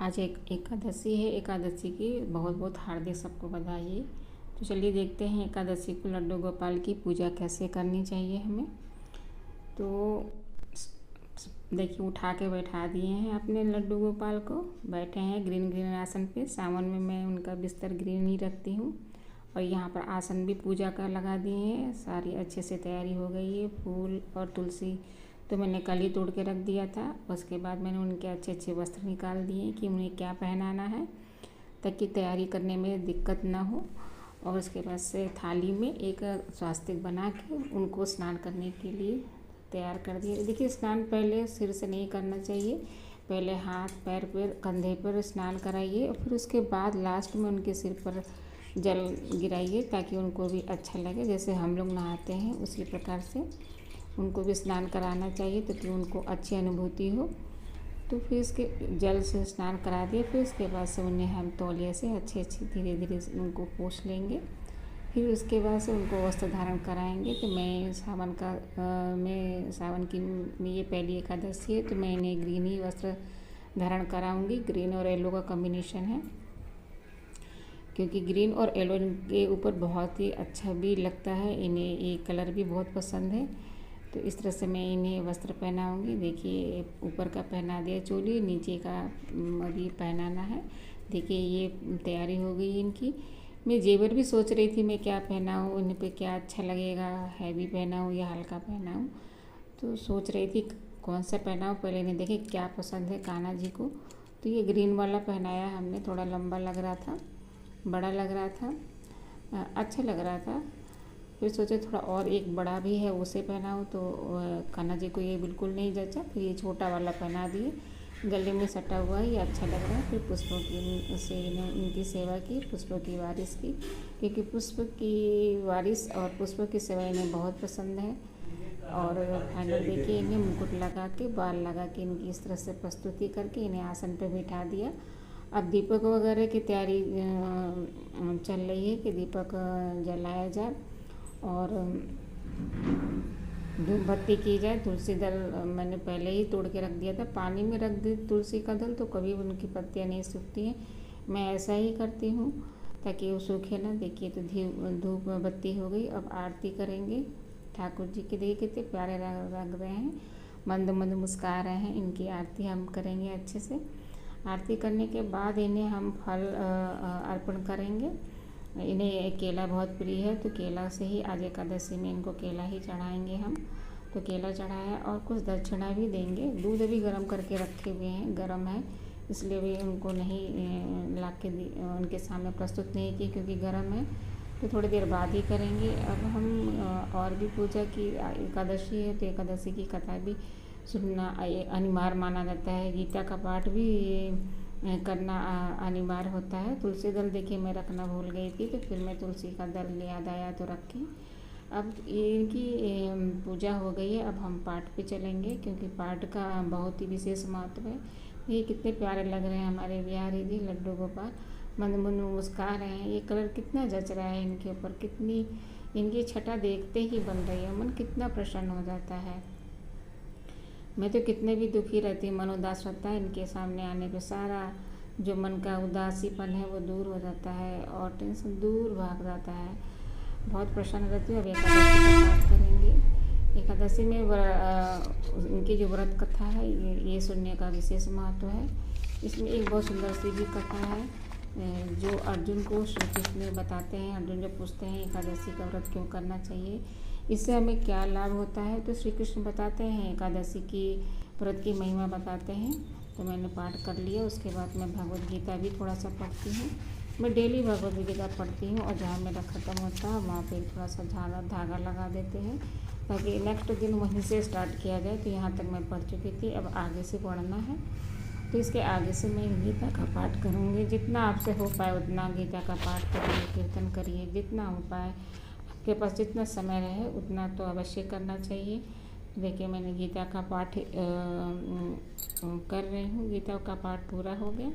आज एक एकादशी है। एकादशी की बहुत बहुत हार्दिक सबको बधाई। तो चलिए देखते हैं एकादशी को लड्डू गोपाल की पूजा कैसे करनी चाहिए हमें। तो देखिए उठा के बैठा दिए हैं अपने लड्डू गोपाल को। बैठे हैं ग्रीन ग्रीन आसन पे। सावन में मैं उनका बिस्तर ग्रीन ही रखती हूँ। और यहाँ पर आसन भी पूजा का लगा दिए हैं। सारी अच्छे से तैयारी हो गई है। फूल और तुलसी तो मैंने कल ही तोड़ के रख दिया था। उसके बाद मैंने उनके अच्छे अच्छे वस्त्र निकाल दिए कि उन्हें क्या पहनाना है, ताकि तैयारी करने में दिक्कत ना हो। और उसके बाद से थाली में एक स्वास्तिक बना के उनको स्नान करने के लिए तैयार कर दिया। देखिए स्नान पहले सिर से नहीं करना चाहिए। पहले हाथ पैर पर कंधे पर स्नान कराइए और फिर उसके बाद लास्ट में उनके सिर पर जल गिराइए, ताकि उनको भी अच्छा लगे। जैसे हम लोग नहाते हैं उसी प्रकार से उनको भी स्नान कराना चाहिए, ताकि उनको अच्छी अनुभूति हो। तो फिर इसके जल से स्नान करा दिए। फिर उसके बाद से उन्हें हम तौलिए से अच्छे धीरे धीरे उनको पोंछ लेंगे। फिर उसके बाद से उनको वस्त्र धारण कराएंगे। तो मैं सावन की ये पहली एकादशी है, तो मैं इन्हें ग्रीन ही वस्त्र धारण कराऊंगी। ग्रीन और येलो का कॉम्बिनेशन है, क्योंकि ग्रीन और येलो के ऊपर बहुत ही अच्छा भी लगता है। इन्हें ये कलर भी बहुत पसंद है। तो इस तरह से मैं इन्हें वस्त्र पहनाऊंगी। देखिए ऊपर का पहना दिया चोली, नीचे का अभी पहनाना है। देखिए ये तैयारी हो गई इनकी। मैं जेवर भी सोच रही थी मैं क्या पहनाऊँ, इन पे क्या अच्छा लगेगा, हैवी पहनाऊँ या हल्का पहनाऊँ। तो सोच रही थी कौन सा पहनाऊँ। पहले इन्हें देखे क्या पसंद है कान्हा जी को। तो ये ग्रीन वाला पहनाया हमने। थोड़ा लंबा लग रहा था, बड़ा लग रहा था, अच्छा लग रहा था। फिर सोचे थोड़ा और एक बड़ा भी है उसे पहनाऊँ, तो कान्हा जी को ये बिल्कुल नहीं जचा। फिर ये छोटा वाला पहना दिए। गले में सटा हुआ है, ये अच्छा लग रहा है। फिर पुष्पों की से इनकी सेवा की, पुष्पों की वारिस की, क्योंकि पुष्प की वारिस और पुष्पों की सेवा इन्हें बहुत पसंद है। और फाइनल देखिए इन्हें मुकुट लगा के, बाल लगा के इनकी इस तरह से प्रस्तुति करके इन्हें आसन पर बिठा दिया। अब दीपक वगैरह की तैयारी चल रही है कि दीपक जलाया जाए और धूप बत्ती की जाए। तुलसी दल मैंने पहले ही तोड़ के रख दिया था। पानी में रख दी तुलसी का दल तो कभी उनकी पत्तियां नहीं सूखती हैं। मैं ऐसा ही करती हूँ ताकि वो सूखे ना। देखिए तो धूप बत्ती हो गई। अब आरती करेंगे ठाकुर जी की। देखिए कितने प्यारे लग रहे हैं, मंद मंद मुस्कुरा रहे हैं। इनकी आरती हम करेंगे अच्छे से। आरती करने के बाद इन्हें हम फल अर्पण करेंगे। इन्हें केला बहुत प्रिय है, तो केला से ही आज एकादशी में इनको केला ही चढ़ाएंगे हम। तो केला चढ़ाया और कुछ दक्षिणा भी देंगे। दूध भी गर्म करके रखे हुए हैं, गर्म है इसलिए भी उनको नहीं ला के उनके सामने प्रस्तुत नहीं की, क्योंकि गर्म है। तो थोड़ी देर बाद ही करेंगे। अब हम और भी पूजा की, एकादशी है तो एकादशी की कथा भी सुनना अनिवार्य माना जाता है। गीता का पाठ भी करना अनिवार्य होता है। तुलसी दल देखिए मैं रखना भूल गई थी, तो फिर मैं तुलसी का दल याद आया तो रखी। अब इनकी पूजा हो गई है। अब हम पाठ पे चलेंगे, क्योंकि पाठ का बहुत ही विशेष महत्व है। ये कितने प्यारे लग रहे हैं हमारे बिहारी जी लड्डू गोपाल, मंद मंद मुस्कुरा रहे हैं। ये कलर कितना जच रहा है इनके ऊपर, कितनी इनकी छटा देखते ही बन रही है। मन कितना प्रसन्न हो जाता है। मैं तो कितने भी दुखी रहती हूँ, मन उदास रहता है, इनके सामने आने पे सारा जो मन का उदासीपन है वो दूर हो जाता है और टेंशन दूर भाग जाता है। बहुत प्रसन्न रहती हूँ। अब एकादशी का पाठ करेंगे। एकादशी में इनकी जो व्रत कथा है ये सुनने का विशेष महत्व है। इसमें एक बहुत सुंदर सी भी कथा है, जो अर्जुन को श्री कृष्ण बताते हैं। अर्जुन जो पूछते हैं एकादशी का व्रत क्यों करना चाहिए, इससे हमें क्या लाभ होता है, तो श्री कृष्ण बताते हैं, एकादशी की व्रत की महिमा बताते हैं। तो मैंने पाठ कर लिया। उसके बाद मैं भगवद गीता भी थोड़ा सा पढ़ती हूँ। मैं डेली भगवद गीता पढ़ती हूँ और जहाँ मेरा ख़त्म होता है वहाँ पे थोड़ा सा धागा लगा देते हैं, ताकि नेक्स्ट दिन वहीं से स्टार्ट किया जाए। तो यहाँ तक मैं पढ़ चुकी थी, अब आगे से पढ़ना है। तो इसके आगे से मैं गीता का पाठ करूँगी। जितना आपसे हो पाए उतना गीता का पाठ करिए, कीर्तन करिए, जितना हो पाए आपके पास जितना समय रहे उतना तो अवश्य करना चाहिए। देखिए मैंने गीता का पाठ कर रही हूँ। गीता का पाठ पूरा हो गया।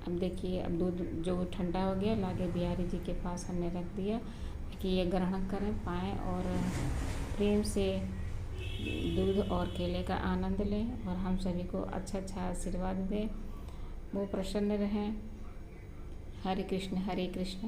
अब देखिए अब दूध जो ठंडा हो गया लाके बिहारी जी के पास हमने रख दिया कि ये ग्रहण करें पाएँ और प्रेम से दूध और केले का आनंद लें और हम सभी को अच्छा अच्छा आशीर्वाद दें। वो प्रसन्न रहें। हरे कृष्ण हरे कृष्ण।